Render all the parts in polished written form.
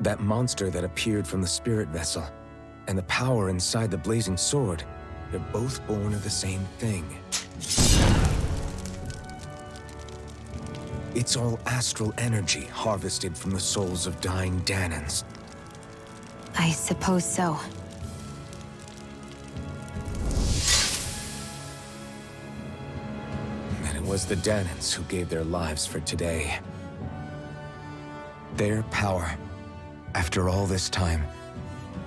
That monster that appeared from the spirit vessel, and the power inside the blazing sword, they're both born of the same thing. It's all astral energy harvested from the souls of dying Danans. I suppose so. And it was the Danans who gave their lives for today. Their power, after all this time,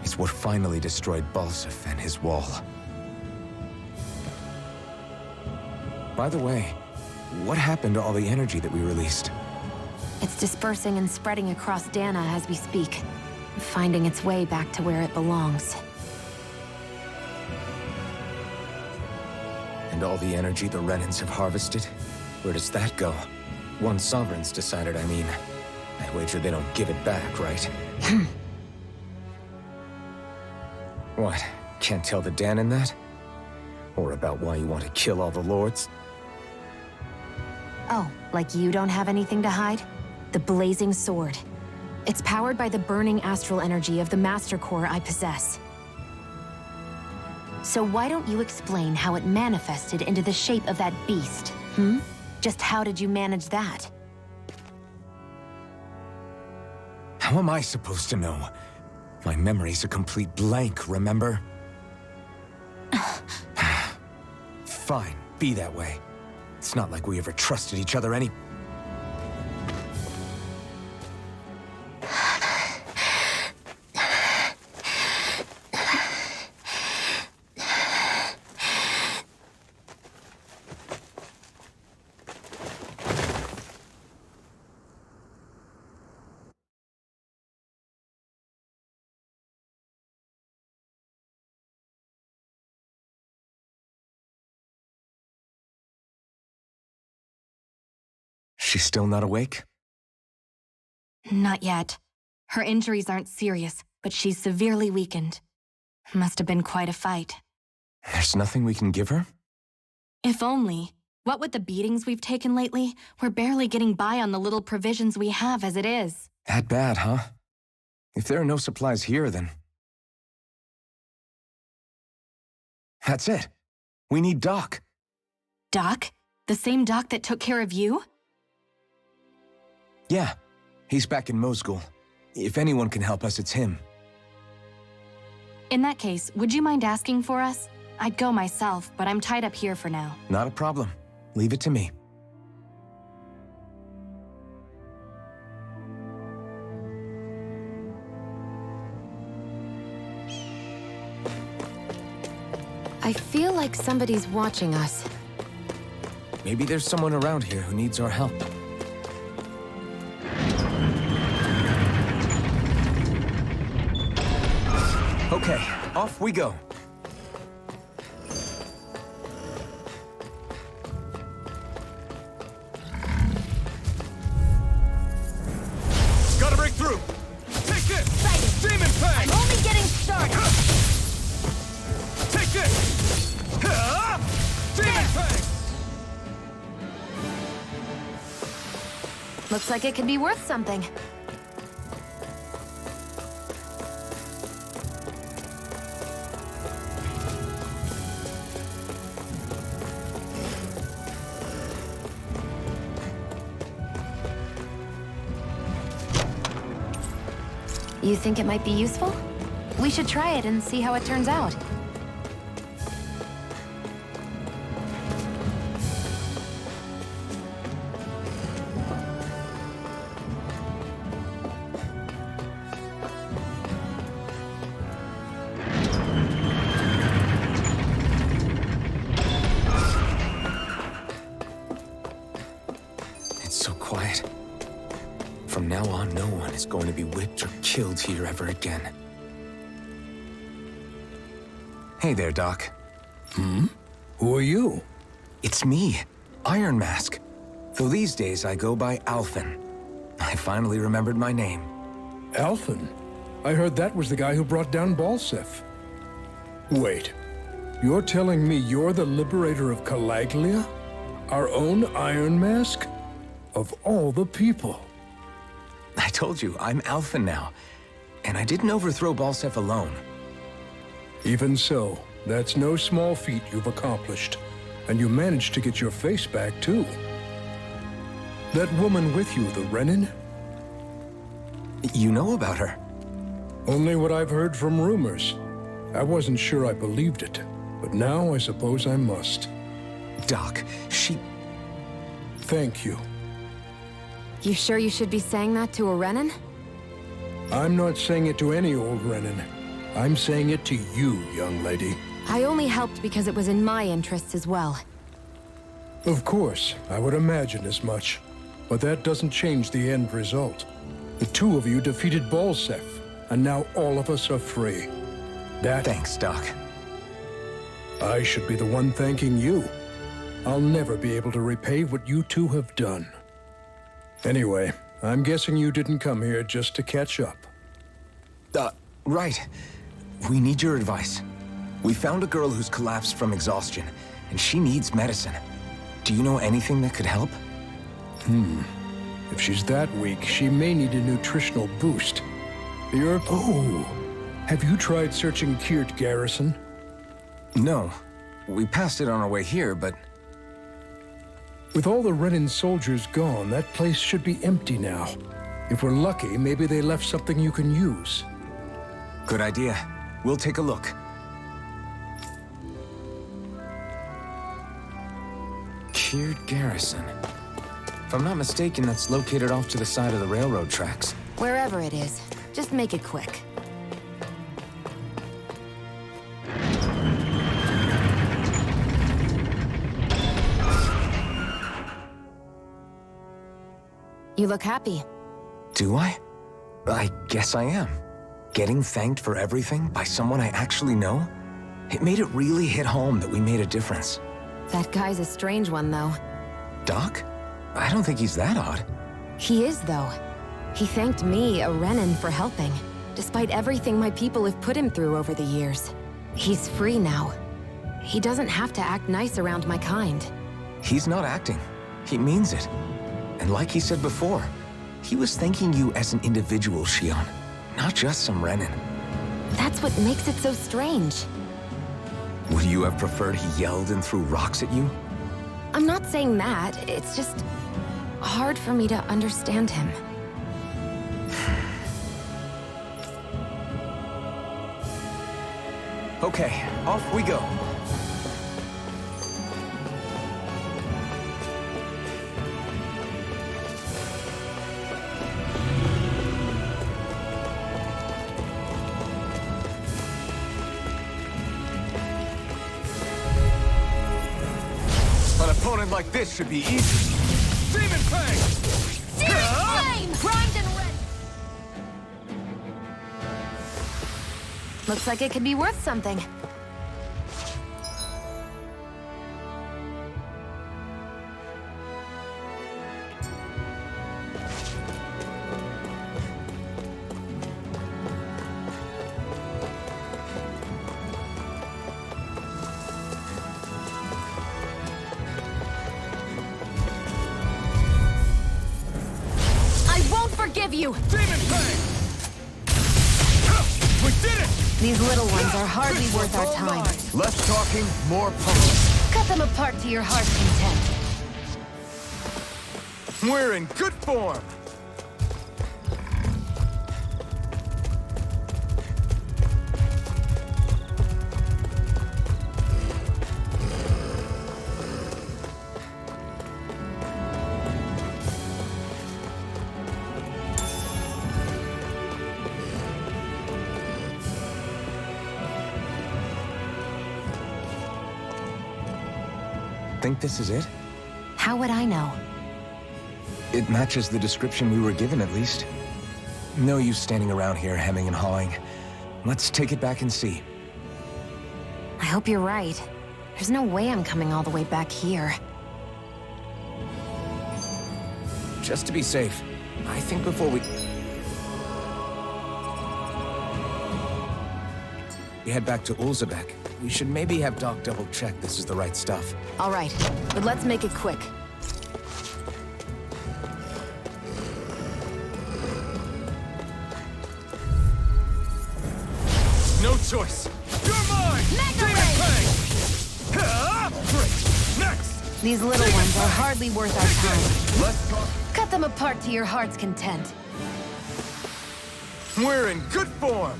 is what finally destroyed Balsif and his wall. By the way, what happened to all the energy that we released? It's dispersing and spreading across Dana as we speak, finding its way back to where it belongs. And all the energy the Renans have harvested? Where does that go? One sovereign's decided, I mean. I wager they don't give it back, right? What? Can't tell the Danan that? Or about why you want to kill all the lords? Oh, like you don't have anything to hide? The blazing sword. It's powered by the burning astral energy of the Master Core I possess. So why don't you explain how it manifested into the shape of that beast, hmm? Just how did you manage that? How am I supposed to know? My memory's a complete blank, remember? Fine, be that way. It's not like we ever trusted each other any... She's still not awake? Not yet. Her injuries aren't serious, but she's severely weakened. Must have been quite a fight. There's nothing we can give her? If only. What with the beatings we've taken lately, we're barely getting by on the little provisions we have as it is. That bad, huh? If there are no supplies here, then... That's it. We need Doc. Doc? The same Doc that took care of you? Yeah, he's back in Mosgul. If anyone can help us, it's him. In that case, would you mind asking for us? I'd go myself, but I'm tied up here for now. Not a problem. Leave it to me. I feel like somebody's watching us. Maybe there's someone around here who needs our help. Okay, off we go. Gotta break through! Take this! Excited. Demon Fang! I'm only getting started! Take this! Demon Fang! Looks like it could be worth something. You think it might be useful? We should try it and see how it turns out. It's so quiet. From now on, no one is going to be whipped or killed here ever again. Hey there, Doc. Who are you? It's me, Iron Mask. Though these days I go by Alphen. I finally remembered my name. Alphen? I heard that was the guy who brought down Balsif. Wait, you're telling me you're the liberator of Calaglia? Our own Iron Mask? Of all the people. I told you, I'm Alphen now. And I didn't overthrow Balsef alone. Even so, that's no small feat you've accomplished. And you managed to get your face back, too. That woman with you, the Renin? You know about her? Only what I've heard from rumors. I wasn't sure I believed it, but now I suppose I must. Doc, she... Thank you. You sure you should be saying that to a Renin? I'm not saying it to any old Renin. I'm saying it to you, young lady. I only helped because it was in my interests as well. Of course, I would imagine as much. But that doesn't change the end result. The two of you defeated Balsef, and now all of us are free. Thanks, Doc. I should be the one thanking you. I'll never be able to repay what you two have done. Anyway, I'm guessing you didn't come here just to catch up. Right. We need your advice. We found a girl who's collapsed from exhaustion, and she needs medicine. Do you know anything that could help? If she's that weak, she may need a nutritional boost. Oh! Have you tried searching Kirt Garrison? No. We passed it on our way here, but... With all the Renin soldiers gone, that place should be empty now. If we're lucky, maybe they left something you can use. Good idea. We'll take a look. Kirt Garrison. If I'm not mistaken, that's located off to the side of the railroad tracks. Wherever it is, just make it quick. You look happy. Do I? I guess I am. Getting thanked for everything by someone I actually know? It made it really hit home that we made a difference. That guy's a strange one, though. Doc? I don't think he's that odd. He is, though. He thanked me, a Renin, for helping, despite everything my people have put him through over the years. He's free now. He doesn't have to act nice around my kind. He's not acting. He means it. And like he said before, he was thanking you as an individual, Shion, not just some Renin. That's what makes it so strange. Would you have preferred he yelled and threw rocks at you? I'm not saying that, it's just hard for me to understand him. Okay, off we go. An opponent like this should be easy. Demon Fang! Searing flame! Primed and ready! Looks like it could be worth something. Forgive you! Demon Fang! We did it! These little ones are hardly worth our time. Less talking, more punching. Cut them apart to your heart's content. We're in good form. Think this is it? How would I know? It matches the description we were given, at least. No use standing around here hemming and hawing. Let's take it back and see. I hope you're right. There's no way I'm coming all the way back here. Just to be safe, I think before we head back to Ulzebek, we should maybe have Doc double-check this is the right stuff. All right, but let's make it quick. choice! You're mine! Mega Demon Ray! Fang! Great! Next! These little ones are hardly worth our time. Let's talk. Cut them apart to your heart's content. We're in good form.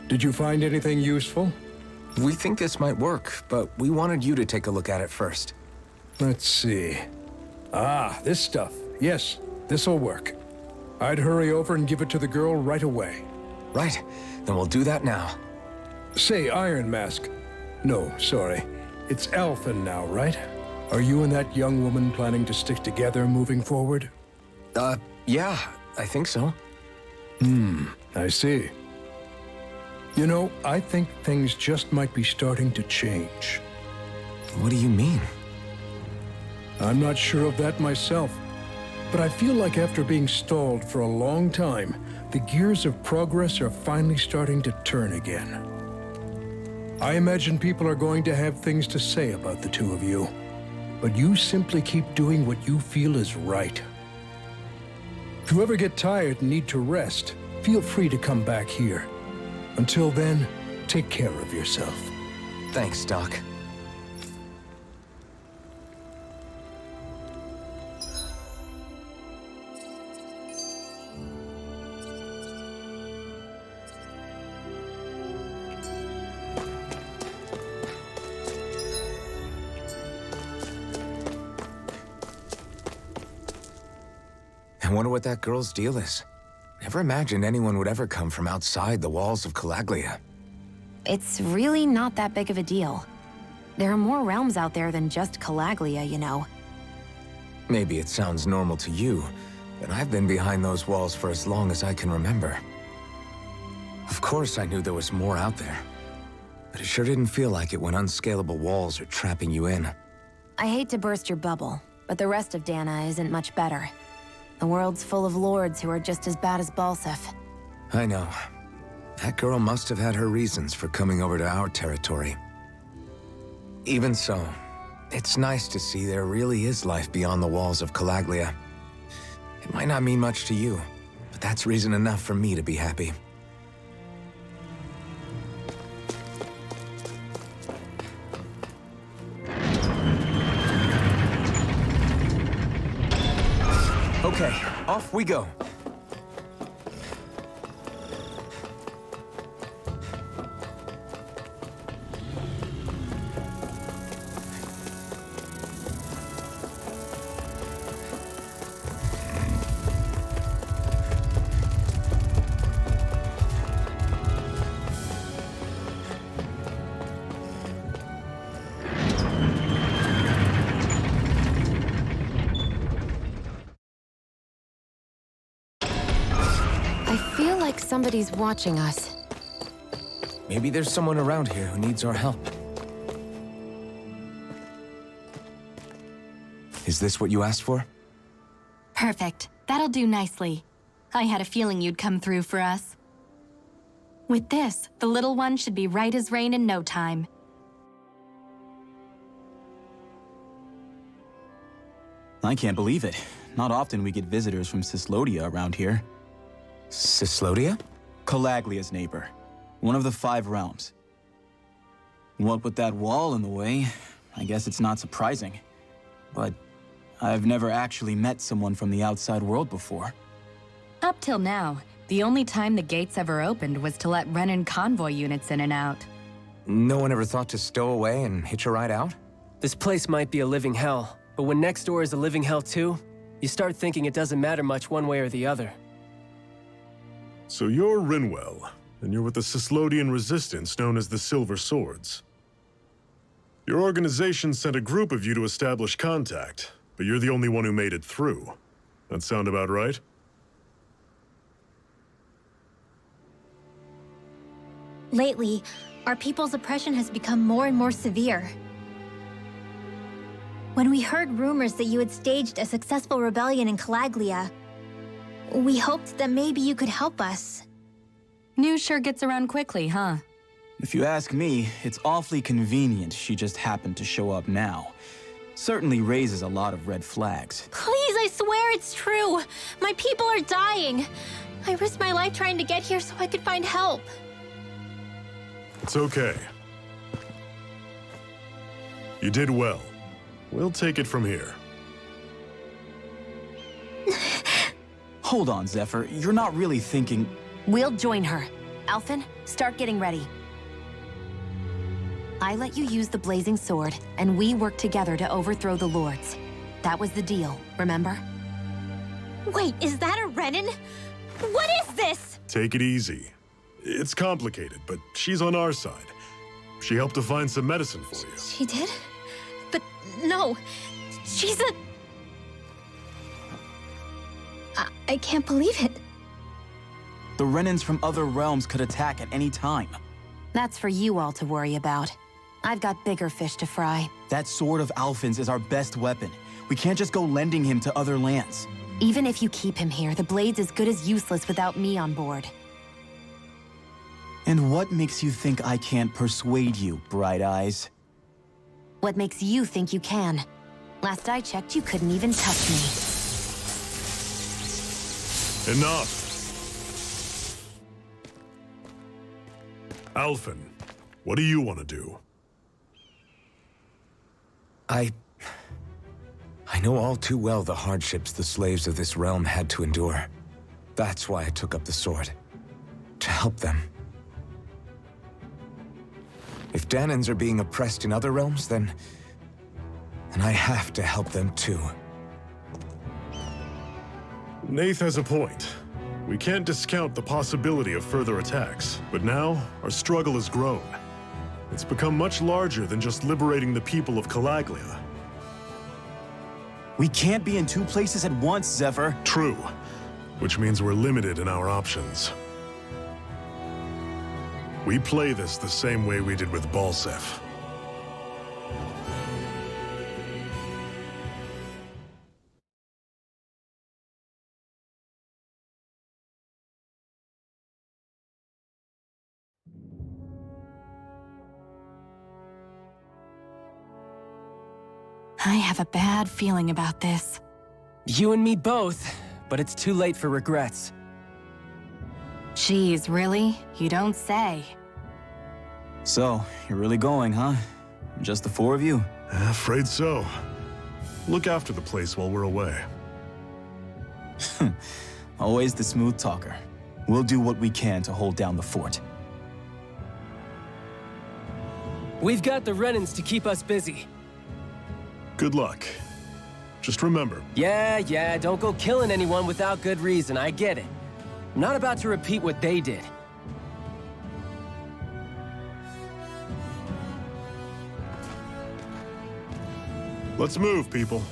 Did you find anything useful? We think this might work, but we wanted you to take a look at it first. Let's see. Ah, this stuff. Yes, this'll work. I'd hurry over and give it to the girl right away. Right, then we'll do that now. Say, Iron Mask. No, sorry. It's Alphen now, right? Are you and that young woman planning to stick together moving forward? Yeah, I think so. I see. You know, I think things just might be starting to change. What do you mean? I'm not sure of that myself, but I feel like after being stalled for a long time, the gears of progress are finally starting to turn again. I imagine people are going to have things to say about the two of you, but you simply keep doing what you feel is right. If you ever get tired and need to rest, feel free to come back here. Until then, take care of yourself. Thanks, Doc. I wonder what that girl's deal is. Never imagined anyone would ever come from outside the walls of Calaglia. It's really not that big of a deal. There are more realms out there than just Calaglia, you know. Maybe it sounds normal to you, but I've been behind those walls for as long as I can remember. Of course I knew there was more out there, but it sure didn't feel like it when unscalable walls are trapping you in. I hate to burst your bubble, but the rest of Dana isn't much better. The world's full of lords who are just as bad as Balsef. I know. That girl must have had her reasons for coming over to our territory. Even so, it's nice to see there really is life beyond the walls of Calaglia. It might not mean much to you, but that's reason enough for me to be happy. Okay, off we go. I feel like somebody's watching us. Maybe there's someone around here who needs our help. Is this what you asked for? Perfect. That'll do nicely. I had a feeling you'd come through for us. With this, the little one should be right as rain in no time. I can't believe it. Not often we get visitors from Cyslodia around here. Cyslodia? Calaglia's neighbor. One of the 5 realms. What with that wall in the way, I guess it's not surprising. But I've never actually met someone from the outside world before. Up till now, the only time the gates ever opened was to let Renan convoy units in and out. No one ever thought to stow away and hitch a ride out? This place might be a living hell, but when next door is a living hell too, you start thinking it doesn't matter much one way or the other. So you're Rinwell, and you're with the Cyslodian resistance known as the Silver Swords. Your organization sent a group of you to establish contact, but you're the only one who made it through. That sound about right? Lately, our people's oppression has become more and more severe. When we heard rumors that you had staged a successful rebellion in Calaglia, we hoped that maybe you could help us. News sure gets around quickly, huh? If you ask me, it's awfully convenient she just happened to show up now. Certainly raises a lot of red flags. Please, I swear it's true. My people are dying. I risked my life trying to get here so I could find help. It's okay. You did well. We'll take it from here. Hold on, Zephyr. You're not really thinking... We'll join her. Alphen, start getting ready. I let you use the blazing sword, and we work together to overthrow the lords. That was the deal, remember? Wait, is that a Renin? What is this? Take it easy. It's complicated, but she's on our side. She helped to find some medicine for you. She did? But no, she's a... I can't believe it. The Renins from other realms could attack at any time. That's for you all to worry about. I've got bigger fish to fry. That sword of Alphen's is our best weapon. We can't just go lending him to other lands. Even if you keep him here, the blade's as good as useless without me on board. And what makes you think I can't persuade you, Bright Eyes? What makes you think you can? Last I checked, you couldn't even touch me. Enough! Alphen, what do you want to do? I know all too well the hardships the slaves of this realm had to endure. That's why I took up the sword. To help them. If Danans are being oppressed in other realms, then I have to help them too. Nath has a point. We can't discount the possibility of further attacks, but now our struggle has grown. It's become much larger than just liberating the people of Calaglia. We can't be in two places at once, Zephyr. True, which means we're limited in our options. We play this the same way we did with Balsef. I have a bad feeling about this. You and me both, but it's too late for regrets. Geez, really? You don't say. So, you're really going, huh? Just the four of you? Afraid so. Look after the place while we're away. Always the smooth talker. We'll do what we can to hold down the fort. We've got the Renins to keep us busy. Good luck. Just remember, Yeah, don't go killing anyone without good reason, I get it. I'm not about to repeat what they did. let's move, people.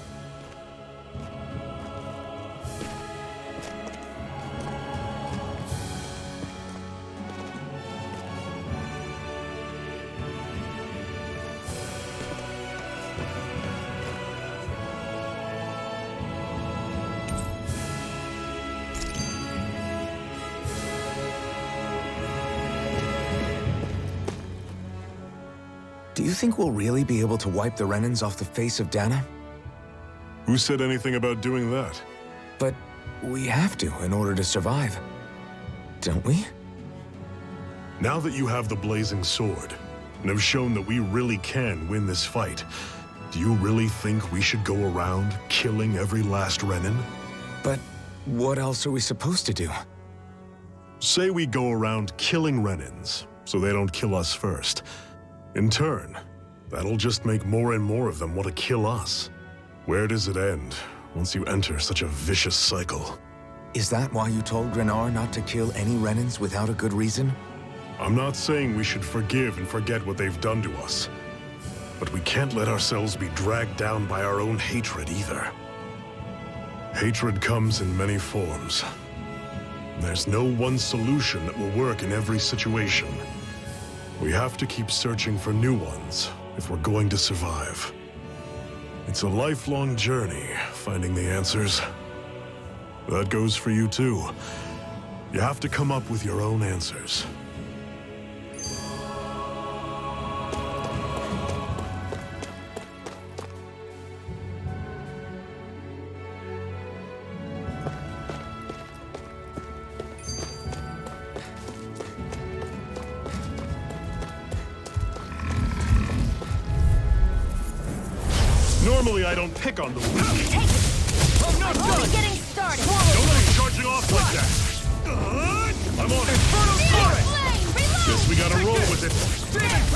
Do you think we'll really be able to wipe the Renins off the face of Dana? Who said anything about doing that? But we have to in order to survive. Don't we? Now that you have the blazing sword, and have shown that we really can win this fight, do you really think we should go around killing every last Renin? But what else are we supposed to do? Say we go around killing Renins, so they don't kill us first. In turn, that'll just make more and more of them want to kill us. Where does it end once you enter such a vicious cycle? Is that why you told Grenar not to kill any Renins without a good reason? I'm not saying we should forgive and forget what they've done to us. but we can't let ourselves be dragged down by our own hatred either. Hatred comes in many forms. There's no one solution that will work in every situation. We have to keep searching for new ones if we're going to survive. It's a lifelong journey, finding the answers. That goes for you too. You have to come up with your own answers. Normally, I don't pick on the weak. Take it! I'm not Only done! getting started! Don't let him charging off like that! I'm on it! Inferno Sword! Flame, reload! Guess we gotta roll with it. Steaming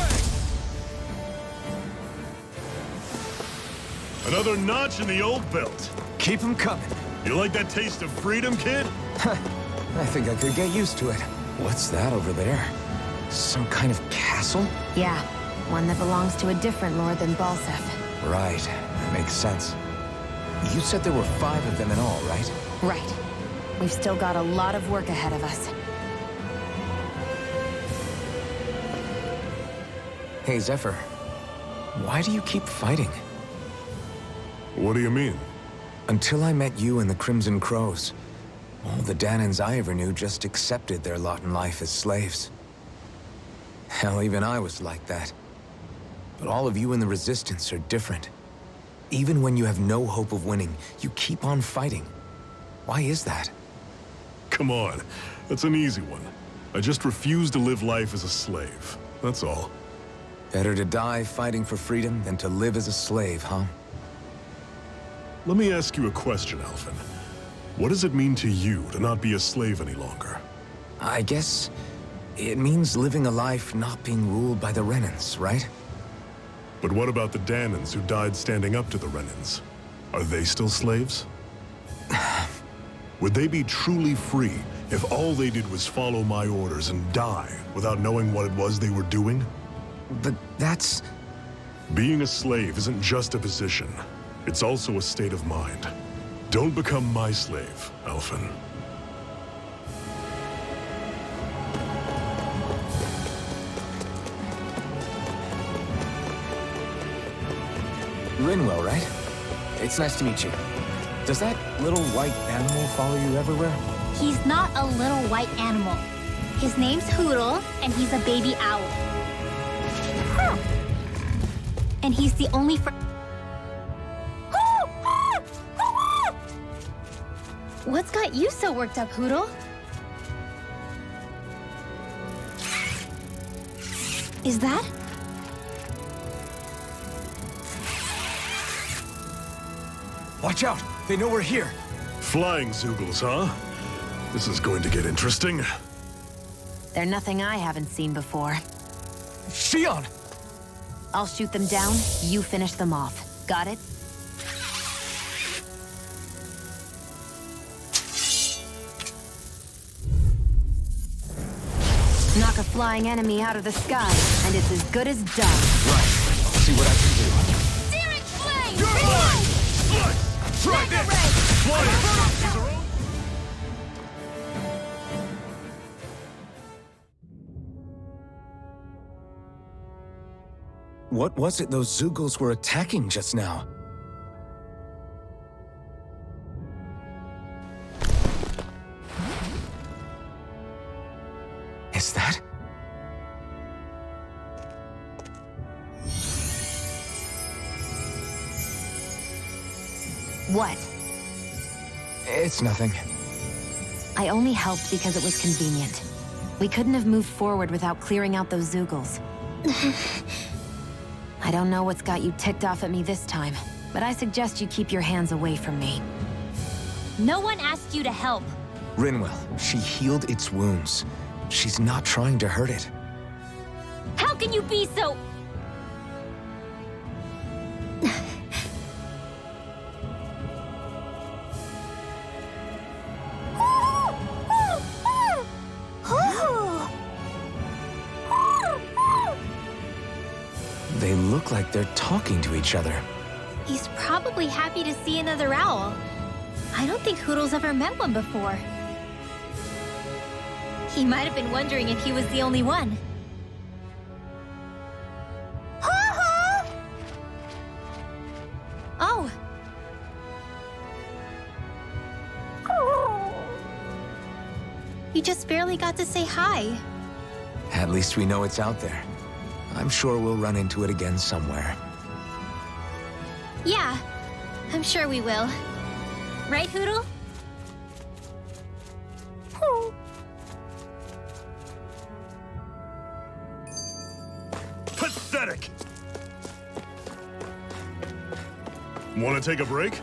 Pang! Another notch in the old belt. Keep them coming. You like that taste of freedom, kid? I think I could get used to it. What's that over there? Some kind of castle? Yeah, one that belongs to a different lord than Balsef. Right, that makes sense. You said there were 5 of them in all, right? Right. We've still got a lot of work ahead of us. Hey, Zephyr. Why do you keep fighting? What do you mean? Until I met you and the Crimson Crows, all the Danans I ever knew just accepted their lot in life as slaves. Hell, even I was like that. But all of you in the Resistance are different. Even when you have no hope of winning, you keep on fighting. Why is that? Come on, that's an easy one. I just refuse to live life as a slave. That's all. Better to die fighting for freedom than to live as a slave, huh? Let me ask you a question, Alphen. What does it mean to you to not be a slave any longer? I guess it means living a life not being ruled by the Renans, right? But what about the Danans who died standing up to the Renans? Are they still slaves? Would they be truly free if all they did was follow my orders and die without knowing what it was they were doing? But that's... Being a slave isn't just a position. It's also a state of mind. Don't become my slave, Alphen. Rinwell, right? It's nice to meet you. Does that little white animal follow you everywhere? He's not a little white animal. His name's Hootle, and he's a baby owl. Huh. And he's the only What's got you so worked up, Hootle? Is that? Watch out! They know we're here! Flying Zoogles, huh? This is going to get interesting. They're nothing I haven't seen before. Shion! I'll shoot them down, you finish them off. Got it? Knock a flying enemy out of the sky, and it's as good as done. Right. I'll see what I can do. Searing flame! You're mine! Try this! Fly it! What was it those Zoogles were attacking just now? Is that? What? It's nothing. I only helped because it was convenient. We couldn't have moved forward without clearing out those Zoogles. I don't know what's got you ticked off at me this time, but I suggest you keep your hands away from me. No one asked you to help. Rinwell, she healed its wounds. She's not trying to hurt it. How can you be so... They look like they're talking to each other. He's probably happy to see another owl. I don't think Hootle's ever met one before. He might have been wondering if he was the only one. Oh. You just barely got to say hi. At least we know it's out there. I'm sure we'll run into it again somewhere. Yeah, I'm sure we will. Right, Hootle? Pathetic! Want to take a break?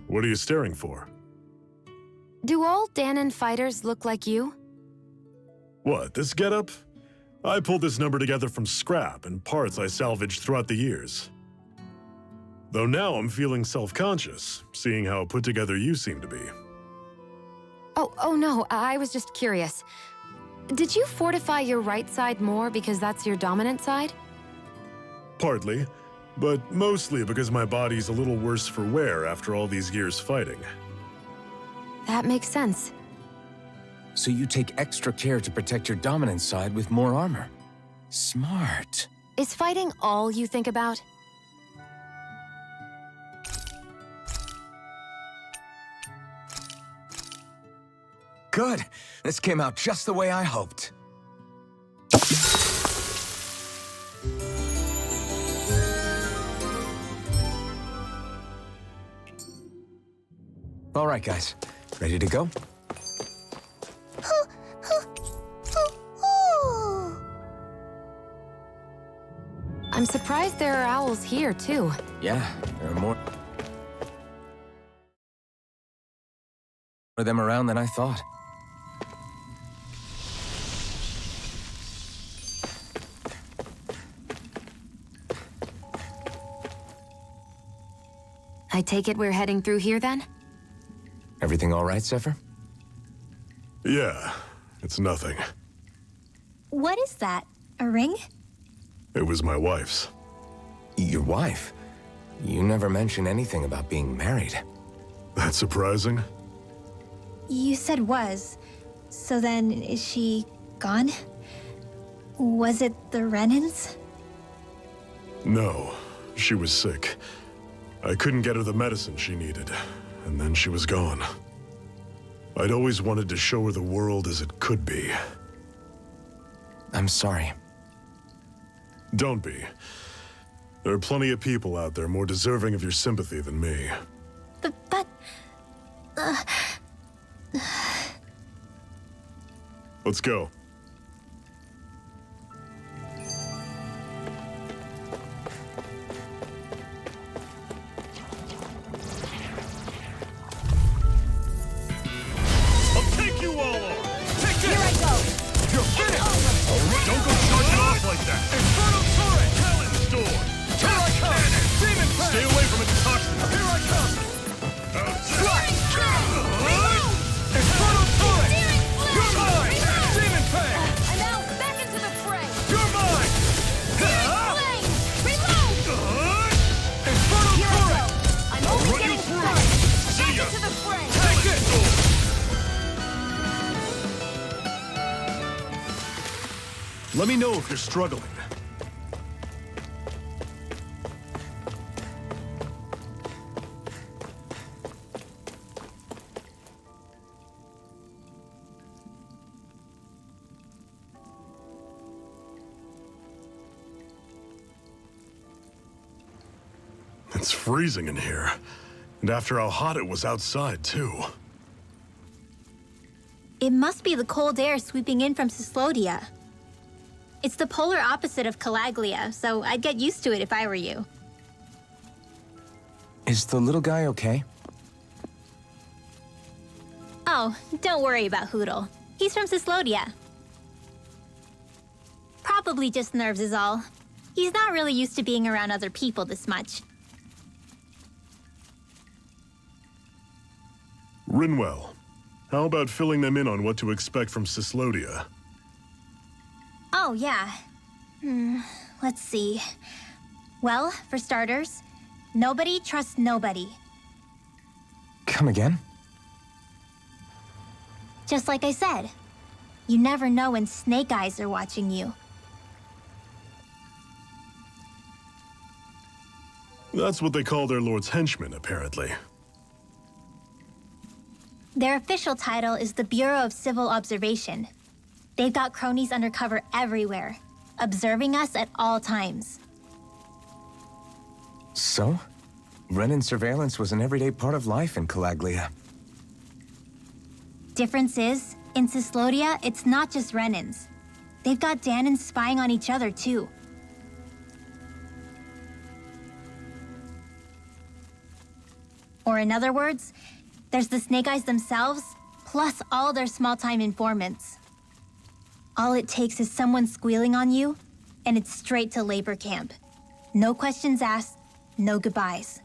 What are you staring for? Do all Danon fighters look like you? What, this getup? I pulled this number together from scrap and parts I salvaged throughout the years. Though now I'm feeling self-conscious, seeing how put together you seem to be. Oh no, I was just curious. Did you fortify your right side more because that's your dominant side? Partly, but mostly because my body's a little worse for wear after all these years fighting. That makes sense. So you take extra care to protect your dominant side with more armor. Smart. Is fighting all you think about? Good. This came out just the way I hoped. All right, guys. Ready to go? I'm surprised there are owls here, too. Yeah, there are more of them around than I thought. I take it we're heading through here, then? Everything all right, Zephyr? Yeah, it's nothing. What is that? A ring? It was my wife's. Your wife? You never mentioned anything about being married. That's surprising? You said was. So then, is she gone? Was it the Renans? No, she was sick. I couldn't get her the medicine she needed, and then she was gone. I'd always wanted to show her the world as it could be. I'm sorry. Don't be. There are plenty of people out there more deserving of your sympathy than me. But... Let's go. I'll take you all on! Take this! Here I go! You're finished! Alright, don't go charging off like that! Inferno turret! Talon's door! Here I come! Demon Fang! Stay away from its toxins! Here I come! Strike! Inferno turret! You're mine! Demon Fang! And now, back into the fray! You're mine! Flame! Reload! Inferno Here I go! turret! I'm only Run you getting through! started! See Back ya! into the fray! Take it! Let me know if you're struggling. It's freezing in here. And after how hot it was outside, too. It must be the cold air sweeping in from Cislodia. It's the polar opposite of Calaglia, so I'd get used to it if I were you. Is the little guy okay? Oh, don't worry about Hootle. He's from Cyslodia. Probably just nerves is all. He's not really used to being around other people this much. Rinwell, how about filling them in on what to expect from Cyslodia? Oh, yeah. Let's see. Well, for starters, nobody trusts nobody. Come again? Just like I said, you never know when snake eyes are watching you. That's what they call their lord's henchmen, apparently. Their official title is the Bureau of Civil Observation. They've got cronies undercover everywhere, observing us at all times. So? Renan surveillance was an everyday part of life in Calaglia. Difference is, in Cyslodia, it's not just Renans. They've got Danans spying on each other, too. Or in other words, there's the Snake Eyes themselves, plus all their small-time informants. All it takes is someone squealing on you, and it's straight to labor camp. No questions asked, no goodbyes.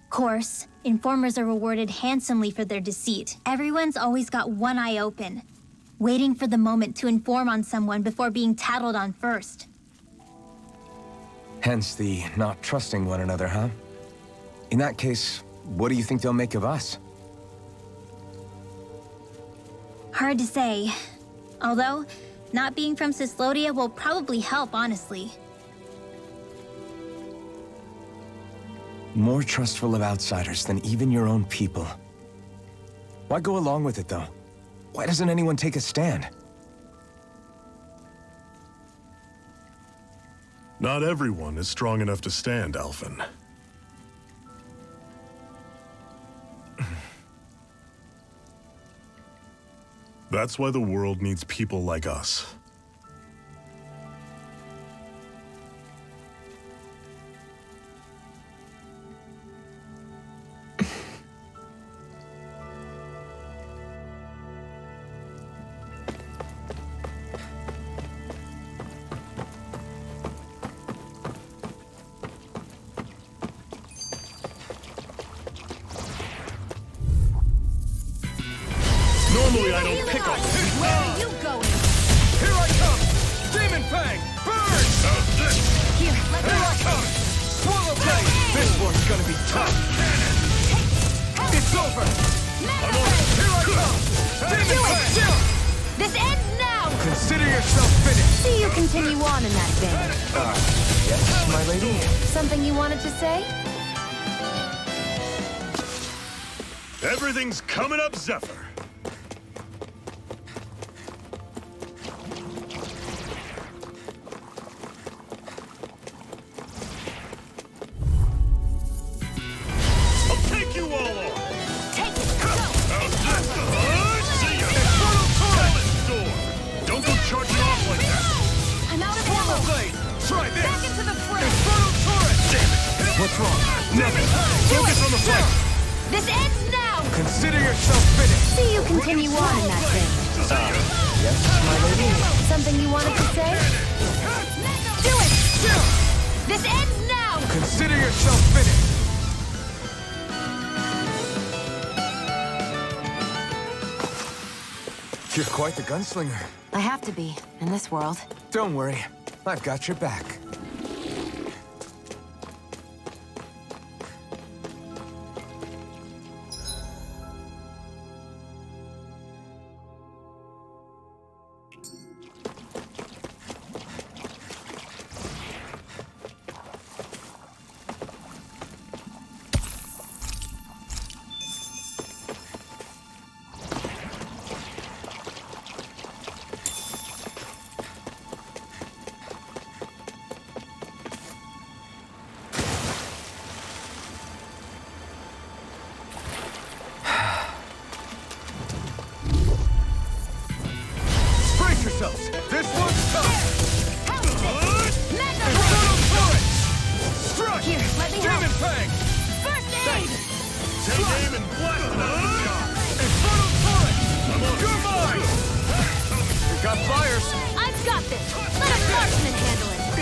Course, informers are rewarded handsomely for their deceit. Everyone's always got one eye open, waiting for the moment to inform on someone before being tattled on first. Hence the not trusting one another, huh? In that case, what do you think they'll make of us? Hard to say. Although, not being from Cyslodia will probably help, honestly. More trustful of outsiders than even your own people. Why go along with it, though? Why doesn't anyone take a stand? Not everyone is strong enough to stand, Alphen. That's why the world needs people like us. Normally I don't pick up. Where are you going? Here I come! Demon Fang! Burn! Here, let me Here I come! Swallow Blade! This one's gonna be tough! It's over! I'm on it! Here I come! Demon Fang! This ends now! Consider yourself finished! See you continue on in that vein. Yes, my lady? Something you wanted to say? Everything's coming up, Zephyr. What's wrong? Nothing. Focus on the fight. This ends now! Consider yourself finished. See you continue on in that vein. Yes, my lady? Something you wanted to say? Do it! This ends now! Consider yourself finished. You're quite the gunslinger. I have to be, in this world. Don't worry, I've got your back.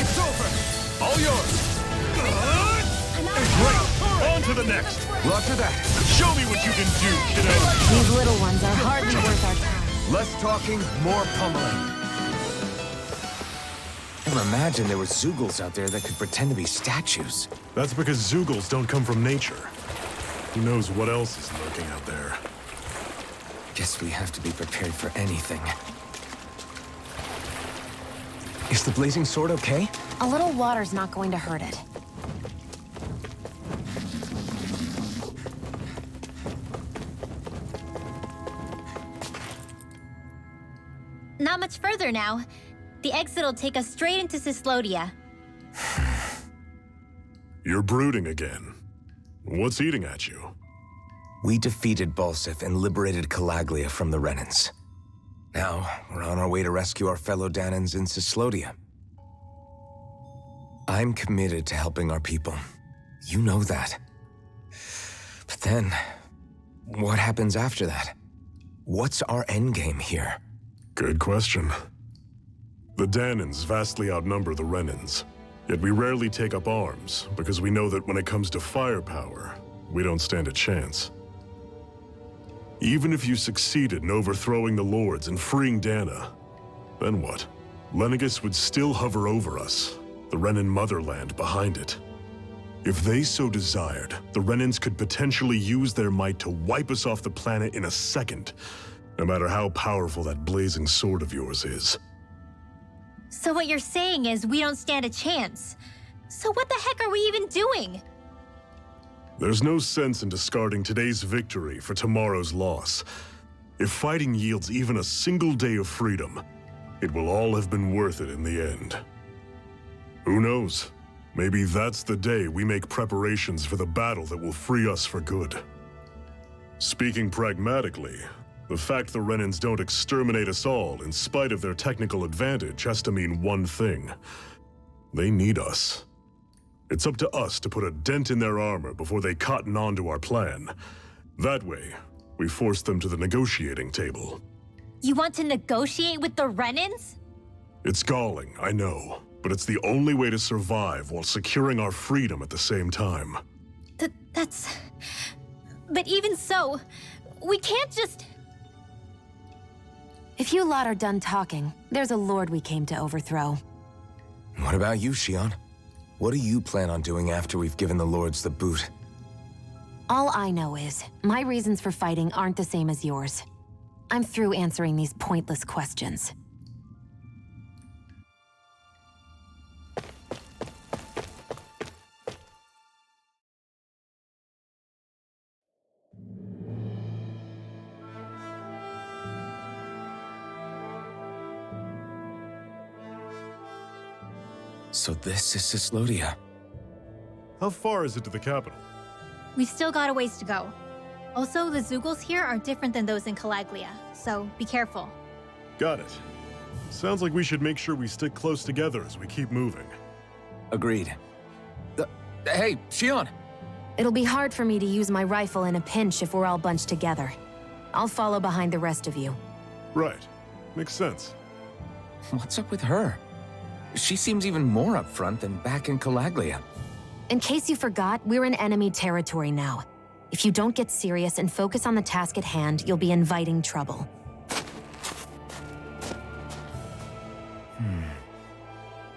It's over! All yours! Great! On to the next! Roger that. Show me what you can do, kiddo! These little ones are hardly worth our time. Less talking, more pummeling. Never imagined there were Zoogles out there that could pretend to be statues. That's because Zoogles don't come from nature. Who knows what else is lurking out there? Guess we have to be prepared for anything. Is the blazing sword okay? A little water's not going to hurt it. Not much further now. The exit'll take us straight into Cyslodia. You're brooding again. What's eating at you? We defeated Balsif and liberated Calaglia from the Renans. Now, we're on our way to rescue our fellow Danans in Cyslodia. I'm committed to helping our people. You know that. But then, what happens after that? What's our endgame here? Good question. The Danans vastly outnumber the Renans, yet we rarely take up arms because we know that when it comes to firepower, we don't stand a chance. Even if you succeeded in overthrowing the Lords and freeing Dana, then what? Lenegis would still hover over us, the Renan motherland behind it. If they so desired, the Renans could potentially use their might to wipe us off the planet in a second, no matter how powerful that blazing sword of yours is. So what you're saying is we don't stand a chance. So what the heck are we even doing? There's no sense in discarding today's victory for tomorrow's loss. If fighting yields even a single day of freedom, it will all have been worth it in the end. Who knows? Maybe that's the day we make preparations for the battle that will free us for good. Speaking pragmatically, the fact the Renans don't exterminate us all in spite of their technical advantage has to mean one thing. They need us. It's up to us to put a dent in their armor before they cotton on to our plan. That way, we force them to the negotiating table. You want to negotiate with the Renans? It's galling, I know, but it's the only way to survive while securing our freedom at the same time. That's... But even so, we can't just... If you lot are done talking, there's a lord we came to overthrow. What about you, Shion? What do you plan on doing after we've given the Lords the boot? All I know is, my reasons for fighting aren't the same as yours. I'm through answering these pointless questions. So this is Cyslodia. How far is it to the capital? We've still got a ways to go. Also, the Zoogles here are different than those in Calaglia, so be careful. Got it. Sounds like we should make sure we stick close together as we keep moving. Agreed. Hey, Shion! It'll be hard for me to use my rifle in a pinch if we're all bunched together. I'll follow behind the rest of you. Right. Makes sense. What's up with her? She seems even more upfront than back in Calaglia. In case you forgot, we're in enemy territory now. If you don't get serious and focus on the task at hand, you'll be inviting trouble.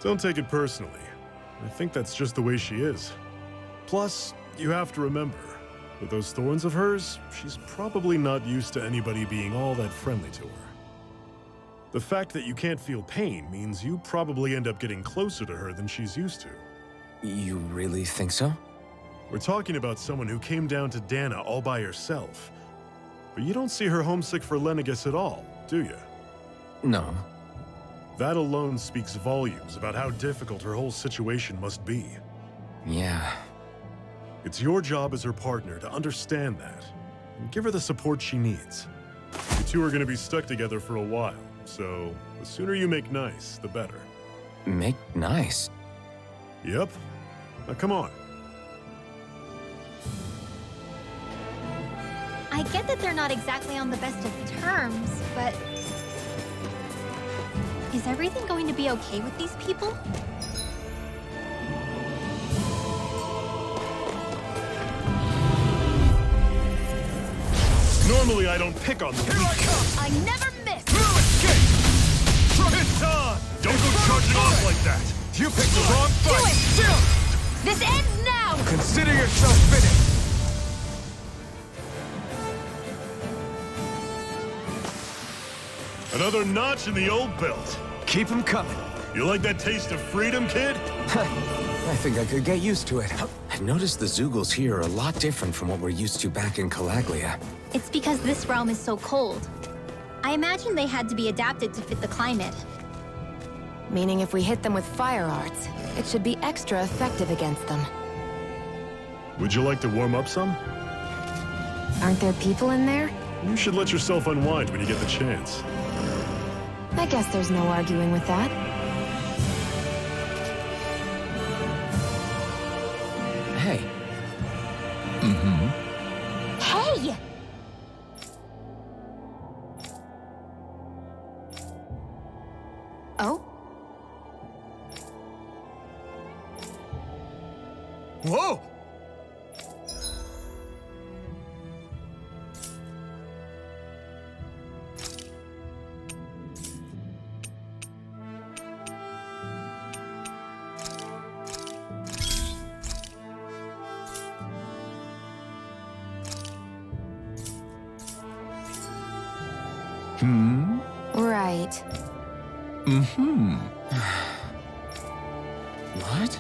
Don't take it personally. I think that's just the way she is. Plus, you have to remember, with those thorns of hers, she's probably not used to anybody being all that friendly to her. The fact that you can't feel pain means you probably end up getting closer to her than she's used to. You really think so? We're talking about someone who came down to Dana all by herself. But you don't see her homesick for Lenegis at all, do you? No. That alone speaks volumes about how difficult her whole situation must be. Yeah. It's your job as her partner to understand that, and give her the support she needs. You two are going to be stuck together for a while, so the sooner you make nice, the better. Make nice? Yep. Now come on. I get that they're not exactly on the best of terms, but... Is everything going to be okay with these people? Normally I don't pick on the Here I weak. come! I never miss! No escape! It's on! Don't go charging off like that! You picked the wrong Do fight! it! Still! This ends now! Consider yourself finished! Another notch in the old belt. Keep them coming. You like that taste of freedom, kid? I think I could get used to it. I've noticed the Zoogles here are a lot different from what we're used to back in Calaglia. It's because this realm is so cold. I imagine they had to be adapted to fit the climate. Meaning if we hit them with fire arts, it should be extra effective against them. Would you like to warm up some? Aren't there people in there? You should let yourself unwind when you get the chance. I guess there's no arguing with that. Hey. Hey! Oh? Whoa! Right. What?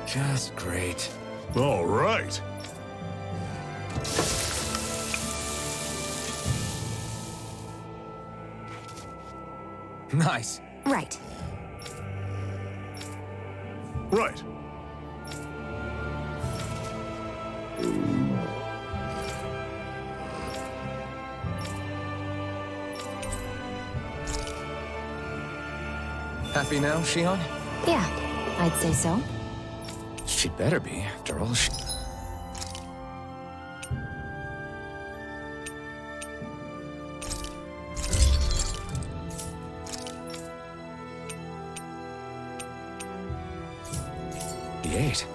Just great. All right. Nice. Right. Right. Happy now, Shion? Yeah, I'd say so. She'd better be, after all she... He ate.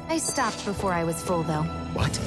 I stopped before I was full, though. What?